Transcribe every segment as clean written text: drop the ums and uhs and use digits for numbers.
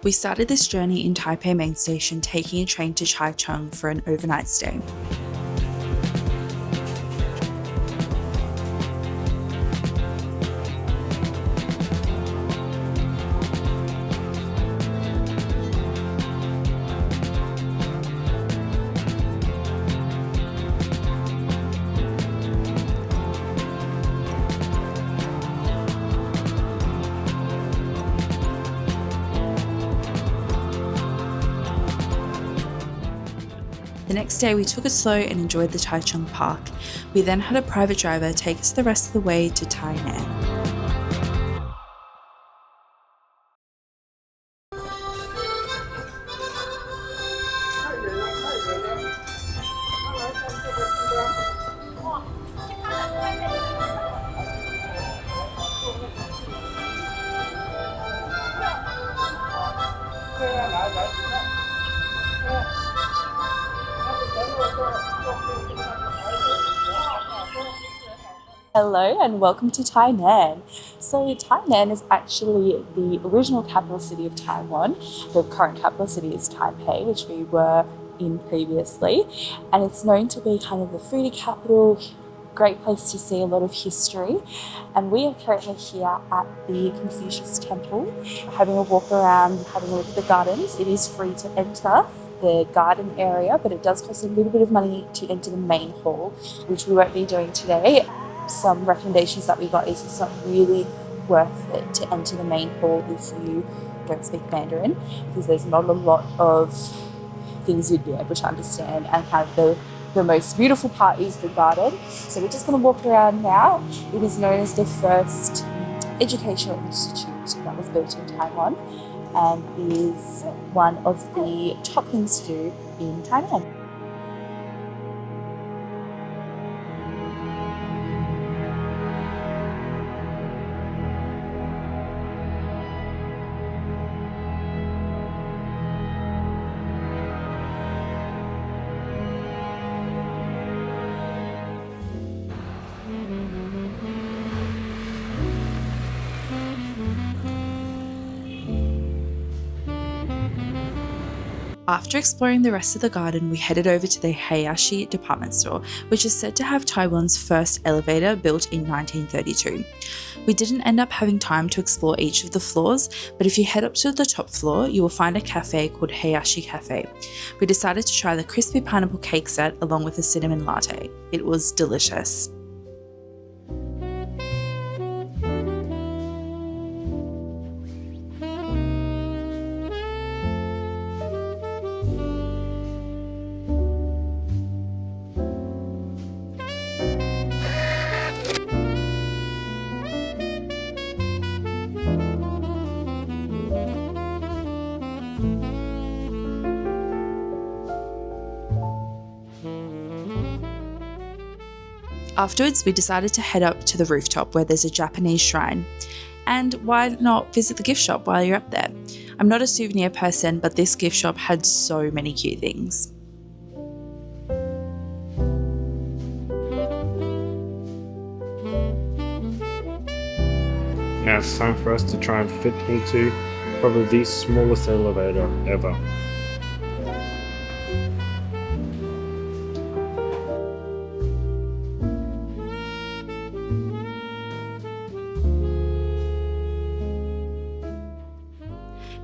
We started this journey in Taipei main station, taking a train to Cheng for an overnight stay. The next day we took it slow and enjoyed the Tainan Park. We then had a private driver take us the rest of the way to Tainan. Hello and welcome to Tainan. So Tainan is actually the original capital city of Taiwan. The current capital city is Taipei, which we were in previously. And it's known to be kind of the foodie capital, great place to see a lot of history. And we are currently here at the Confucious Temple, having a walk around, having a look at the gardens. It is free to enter the garden area, but it does cost a little bit of money to enter the main hall, which we won't be doing today. Some recommendations that we got is it's not really worth it to enter the main hall if you don't speak Mandarin, because there's not a lot of things you'd be able to understand, and kind of the most beautiful part is the garden. So we're just going to walk around now. It is known as the first educational institute that was built in Taiwan and is one of the top things to do in Tainan. After exploring the rest of the garden, we headed over to the Hayashi department store, which is said to have Taiwan's first elevator built in 1932. We didn't end up having time to explore each of the floors, but if you head up to the top floor, you will find a cafe called Hayashi Cafe. We decided to try the crispy pineapple cake set along with a cinnamon latte. It was delicious. Afterwards, we decided to head up to the rooftop where there's a Japanese shrine. And why not visit the gift shop while you're up there? I'm not a souvenir person, but this gift shop had so many cute things. Now it's time for us to try and fit into probably the smallest elevator ever.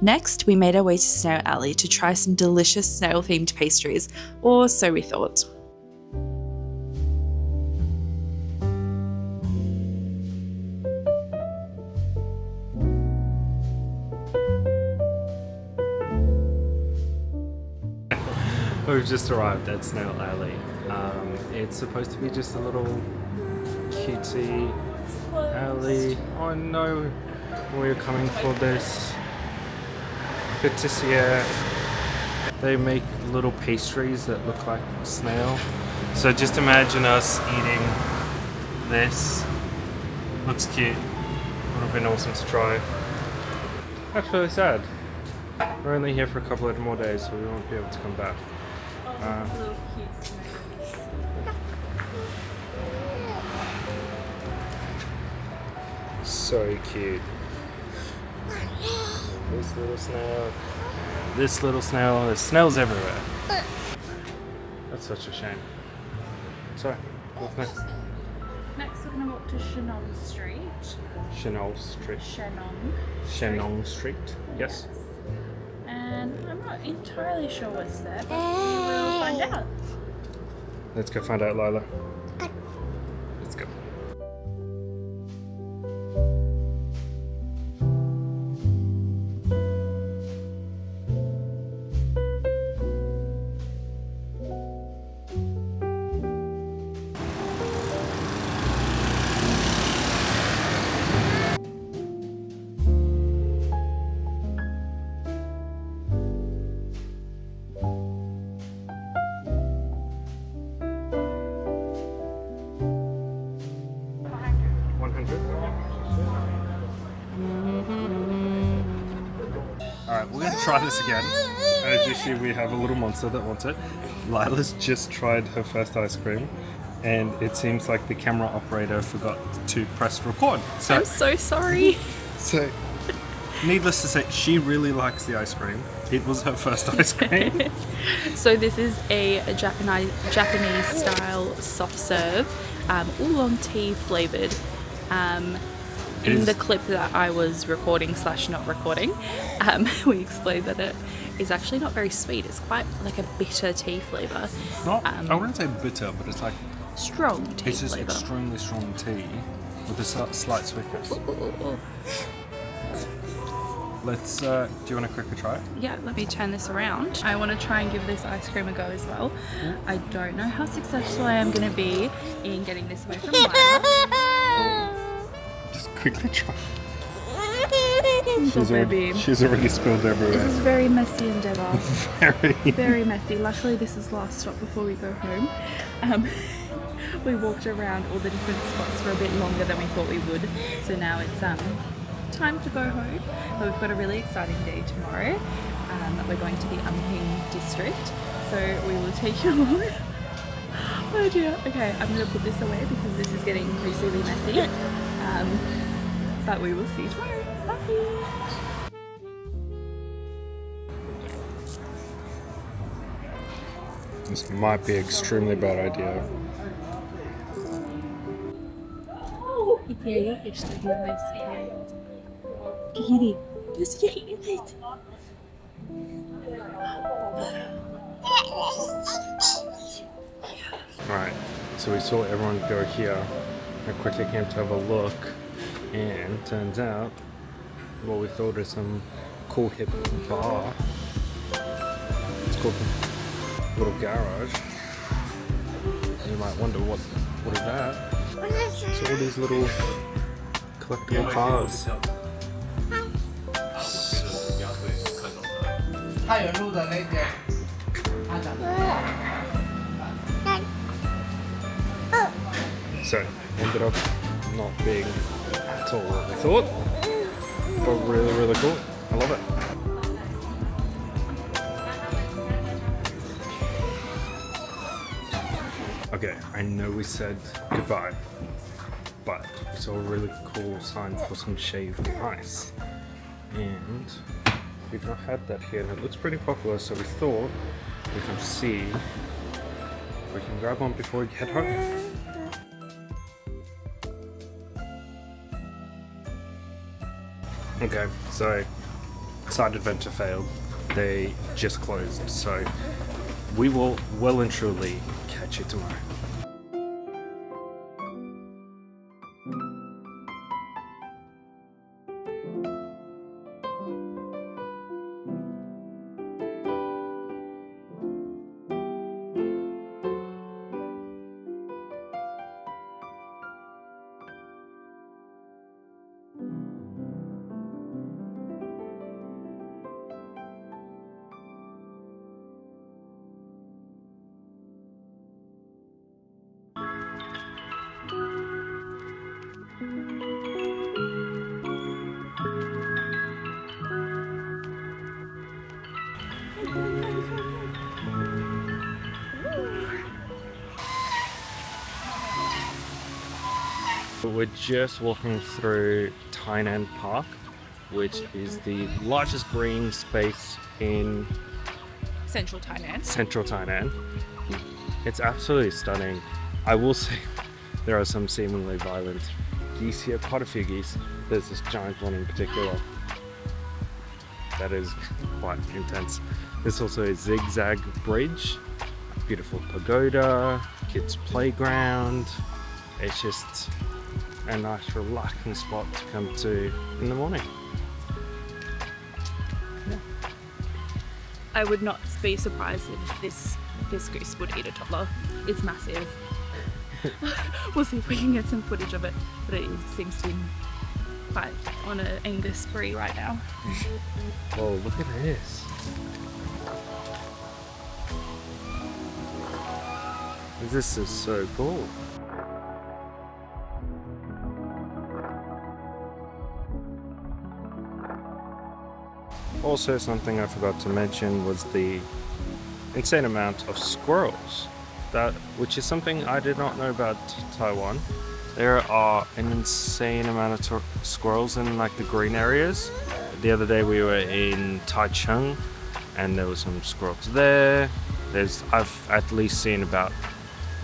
Next, we made our way to Snail Alley to try some delicious snail-themed pastries, or so we thought. We've just arrived at Snail Alley. It's supposed to be just a little cutesy alley. Oh no, we're coming for this patissiere. They make little pastries that look like snail. So just imagine us eating this. Looks cute. Would have been awesome to try. That's really sad. We're only here for a couple of more days, so we won't be able to come back. Little cute snails. So cute. this little snail, this little snail. There's snails everywhere. That's such a shame. Sorry, what's next? Next, we're going to walk to Shannon Street. Shannon Street. Shannon Street. Yes. And I'm not entirely sure what's there, but we will find out. Let's go find out, Lila. Let's go. Alright, we're going to try this again. As you see, we have a little monster that wants it. Lila's just tried her first ice cream, and it seems like the camera operator forgot to press record. So, I'm so sorry. So, needless to say, she really likes the ice cream. It was her first ice cream. So this is a Japanese style soft serve, oolong tea flavoured. In the clip that I was recording / not recording, we explained that it is actually not very sweet. It's quite like a bitter tea flavour. Not, I wouldn't say bitter, but it's like strong tea it's just flavour. extremely strong tea with a slight sweetness. Ooh. Let's. Do you want to quickly try it? Yeah, let me turn this around. I want to try and give this ice cream a go as well. I don't know how successful I am going to be in getting this away from Lila. Just quickly try. Baby. She's already spilled everywhere. This is very messy endeavour. Very. Very messy. Luckily, this is last stop before we go home. We walked around all the different spots for a bit longer than we thought we would. So now it's time to go home. But we've got a really exciting day tomorrow. We're going to the Umping district. So we will take you along. Oh dear. Okay, I'm going to put this away because this is getting increasingly messy. But we will see you tomorrow. Bye. This might be an extremely bad idea. Alright, so we saw everyone go here. I quickly came to have a look, and turns out what we thought is some cool hip bar. It's called the Little Garage. You might wonder what is that? So all these little collectible cars. So ended up not being at all what we thought, but really cool. I love it. Okay, I know we said goodbye, but we saw a really cool sign for some shaved ice, and we've not had that here, and it looks pretty popular, so we thought we can see if we can grab one before we head home. Okay, so side adventure failed. They just closed, so we will well and truly catch you tomorrow. We're just walking through Tainan Park, which is the largest green space in Central Tainan. central Tainan. It's absolutely stunning. I will say there are some seemingly violent geese here, quite a few geese. There's this giant one in particular that is quite intense. There's also a zigzag bridge, beautiful pagoda, kids playground. It's just a nice relaxing spot to come to in the morning. Yeah. I would not be surprised if this goose would eat a toddler. It's massive. We'll see if we can get some footage of it, but it seems to be quite on an anger spree right now. Oh, look at this. This is so cool. Also, something I forgot to mention was the insane amount of squirrels, which is something I did not know about Taiwan. There are an insane amount of squirrels in like the green areas. The other day we were in Cheng and there were some squirrels there. I've at least seen about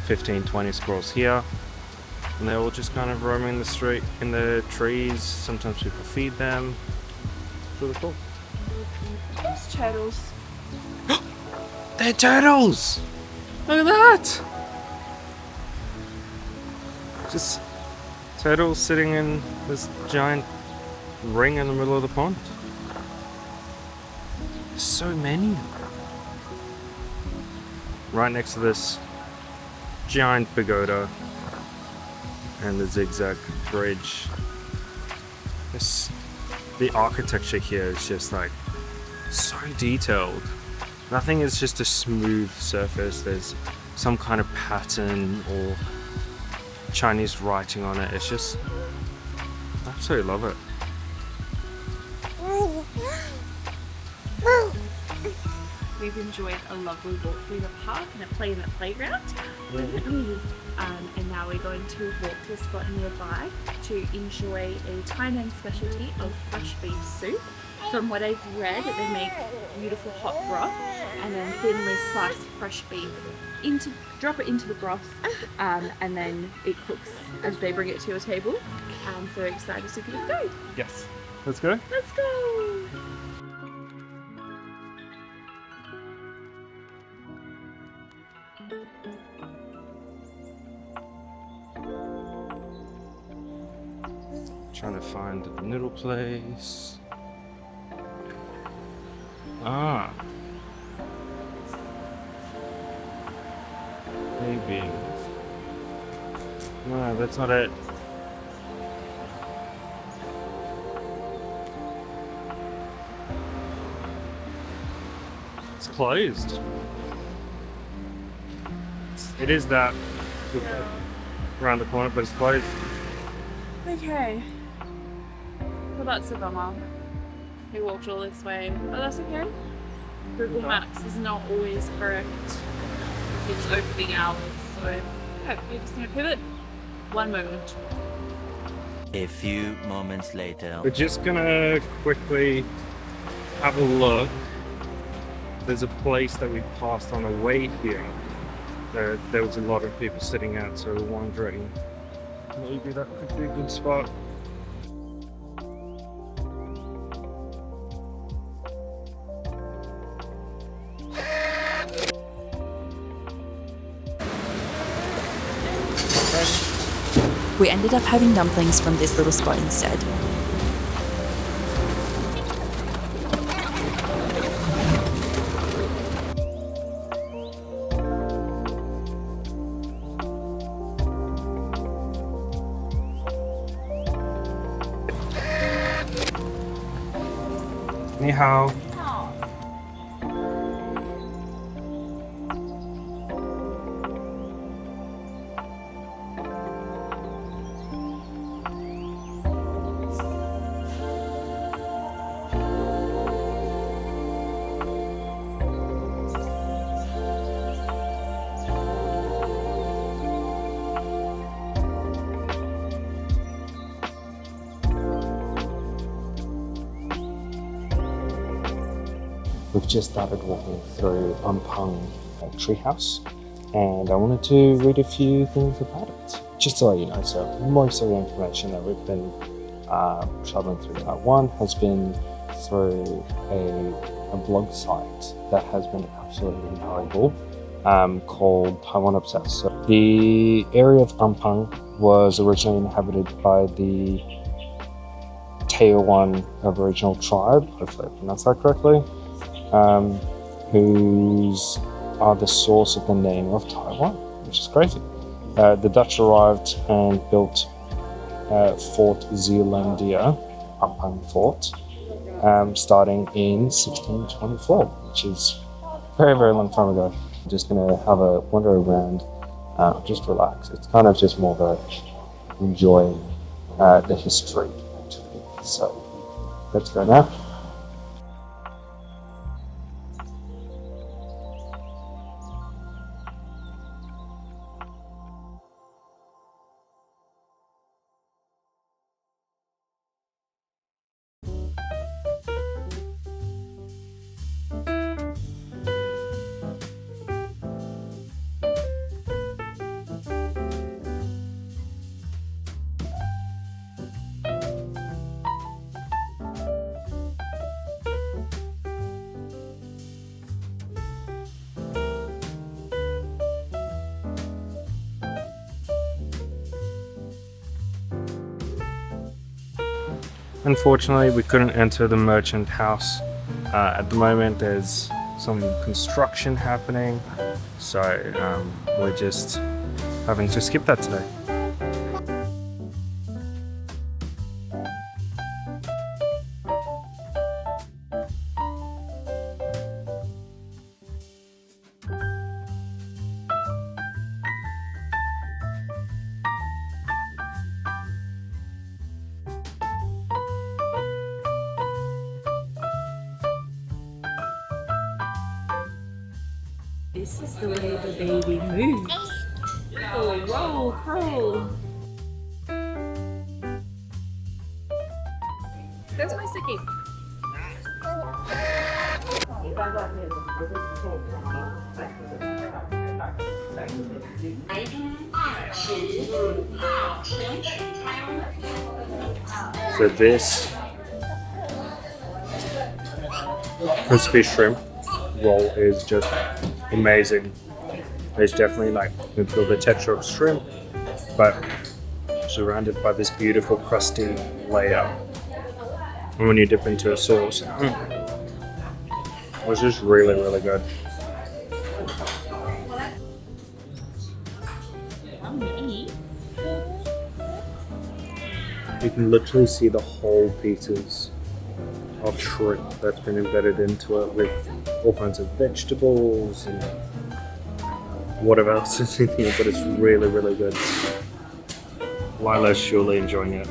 15-20 squirrels here, and they're all just kind of roaming the street in the trees. Sometimes people feed them. It's really cool. Those turtles. They're turtles! Look at that! Just turtles sitting in this giant ring in the middle of the pond. There's so many. Right next to this giant pagoda and the zigzag bridge. The architecture here is just like so detailed. Nothing is just a smooth surface. There's some kind of pattern or Chinese writing on it. It's just, I absolutely love it. We've enjoyed a lovely walk through the park and a play in the playground. And now we're going to walk to a spot nearby to enjoy a Tainan specialty of fresh beef soup. From what I've read, they make beautiful hot broth and then thinly sliced fresh beef. Drop it into the broth and then it cooks as they bring it to your table. I'm so excited to give it a go. Yes. Let's go. Let's go! Trying to find a noodle place. Ah. Maybe. No, that's not it. It's closed. It is that around the corner, but it's closed. Okay. Well, that's a bummer. We walked all this way, but that's okay. Google Maps is not always correct. It's opening hours, so yeah, we're just gonna pivot. One moment. A few moments later. We're just gonna quickly have a look. There's a place that we passed on the way here. There was a lot of people sitting out, so we're wondering maybe that could be a good spot. We ended up having dumplings from this little spot instead. Ni hao. we've just started walking through Ampang Treehouse, and I wanted to read a few things about it. Just to let you know, so most of the information that we've been traveling through Taiwan has been through a blog site that has been absolutely invaluable, called Taiwan Obsessed. So the area of Ampang was originally inhabited by the Taiwan Aboriginal tribe, hopefully I pronounced that correctly, whose are the source of the name of Taiwan, which is crazy. The Dutch arrived and built Fort Zeelandia, Ampang Fort, starting in 1624, which is very, very long time ago. I'm just gonna have a wander around, just relax. It's kind of just more of a enjoying the history activity. So let's go now. Unfortunately, we couldn't enter the merchant house. At the moment, there's some construction happening, so we're just having to skip that today. This is the way the baby moves. Oh, roll, curl. There's my sticky. So this crispy shrimp roll is just amazing. It's definitely like, you can feel the texture of shrimp, but surrounded by this beautiful crusty layer. And when you dip into a sauce, it's just really, really good. You can literally see the whole pieces of shrimp that's been embedded into it with all kinds of vegetables and whatever else is in here, but it's really, really good. Lila's surely enjoying it.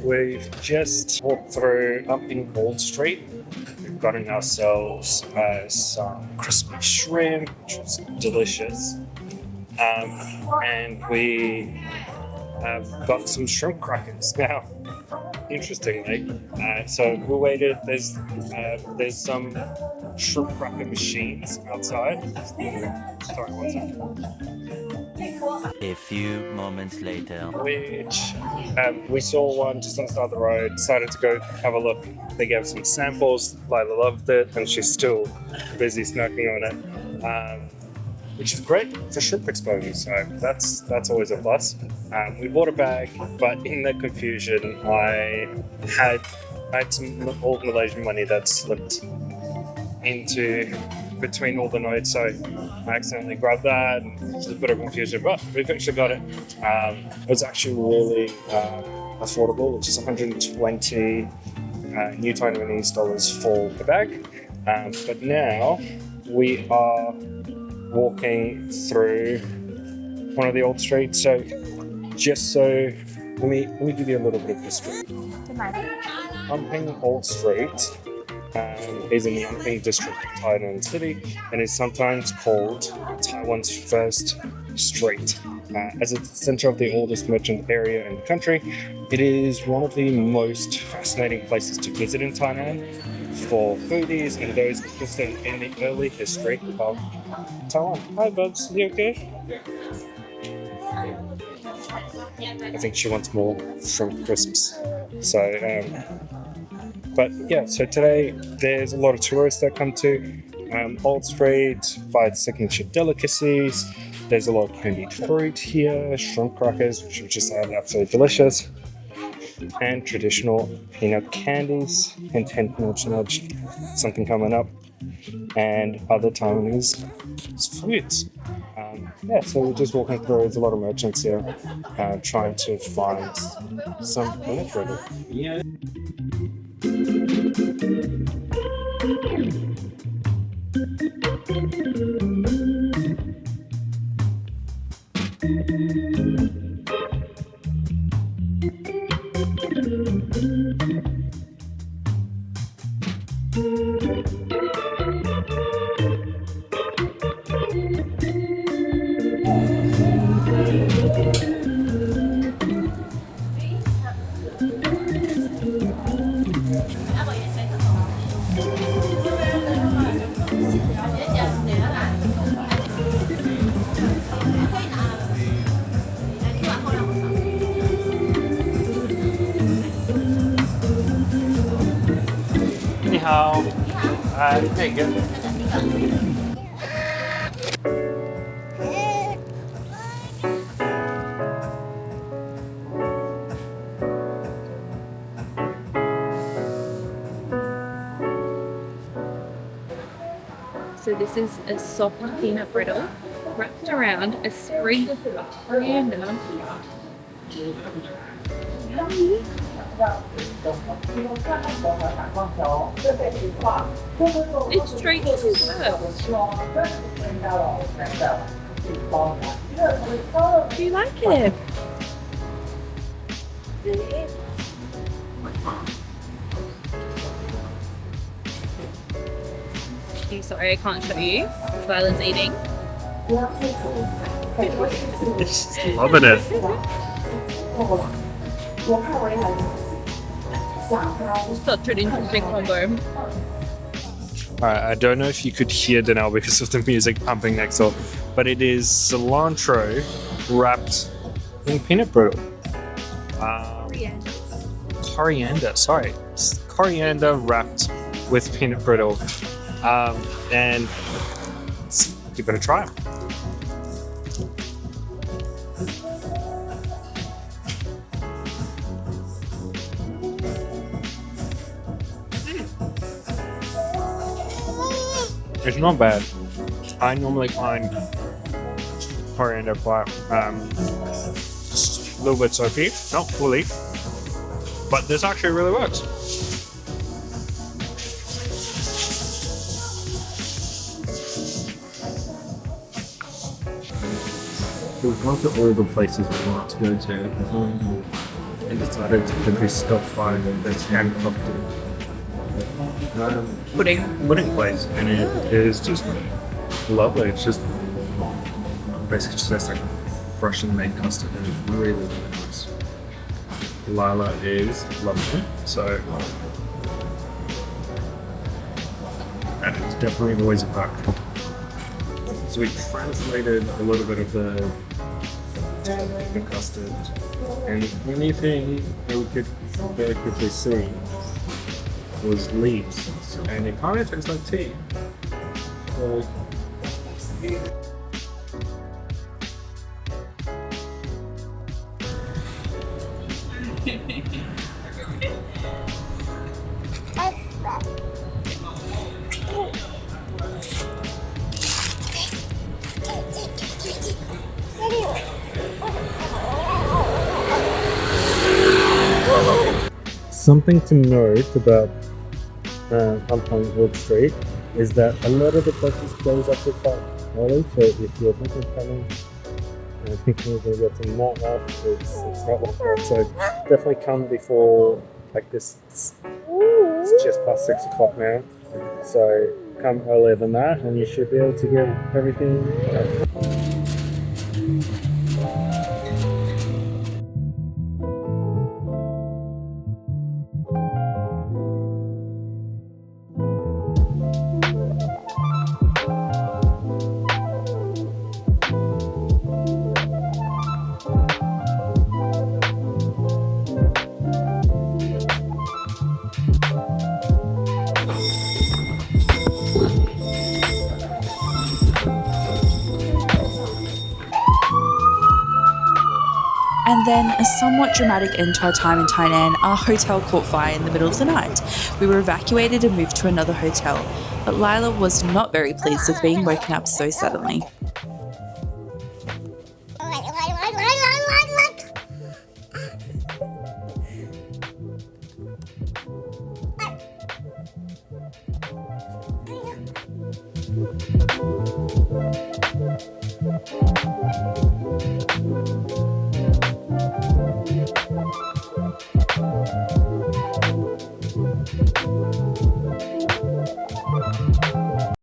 We've just walked through up in Gold Street. We've gotten ourselves some crispy shrimp, which was delicious. And we have got some shrimp crackers now. Interestingly, so we waited. There's some shrimp cracker machines outside. Sorry, one second. A few moments later. Which we saw one just on the side of the road, decided to go have a look. They gave us some samples. Lila loved it, and she's still busy snacking on it, which is great for shrimp exposure. So that's always a plus. We bought a bag, but in the confusion, I had some old Malaysian money that slipped into between all the nodes, so I accidentally grabbed that, and it's a bit of confusion, but we've actually got it. It was actually really affordable, which is 120 new Taiwanese dollars for the bag. But now we are walking through one of the old streets. So let me give you a little bit of history. Amping Old Street is in the Amping district of Tainan City and is sometimes called Taiwan's first street. As it's the center of the oldest merchant area in the country, it is one of the most fascinating places to visit in Tainan for foodies and those interested in the early history of Taiwan. Hi Bubs, you okay? I think she wants more shrimp crisps. So, but yeah, so today there's a lot of tourists that come to Old Street, buy signature delicacies. There's a lot of candied fruit here, shrimp crackers, which we just had, absolutely delicious, and traditional peanut candies, hint hint nudge nudge, something coming up, and other Taiwanese foods. Yeah, so we're just walking through. There's a lot of merchants here trying to find some peanut brittle. There you go. So this is a soft peanut brittle wrapped around a sprig of coriander. It's straight to dessert. Do you like it? I'm sorry, I can't show you. Violence eating. Loving it. Such an interesting combo. Alright, I don't know if you could hear Danelle because of the music pumping next door, but it is cilantro wrapped in peanut brittle. Coriander wrapped with peanut brittle. And let's give it a try. It's not bad. I normally find coriander quite just a little bit soapy, not fully, but this actually really works. We've gone to all the places we want to go to and decided to quickly stop by this handcrafted pudding place, and it is just lovely. It's just basically just like freshly made custard, and it's really, really nice. Lila is lovely it, so and it's definitely always a pack. So we translated a little bit of the custard, and the only thing that we could very quickly see was leaves, and it kind of tastes like tea. So, Something to note about Ampang Wood Street is that a lot of the places close up quite early, so if you're thinking of coming and thinking you're going to get some night life, it's not like that. So definitely come before, like this, it's just past 6 o'clock now, so come earlier than that and you should be able to get everything done. And then, a somewhat dramatic end to our time in Tainan, our hotel caught fire in the middle of the night. We were evacuated and moved to another hotel, but Lila was not very pleased with being woken up so suddenly.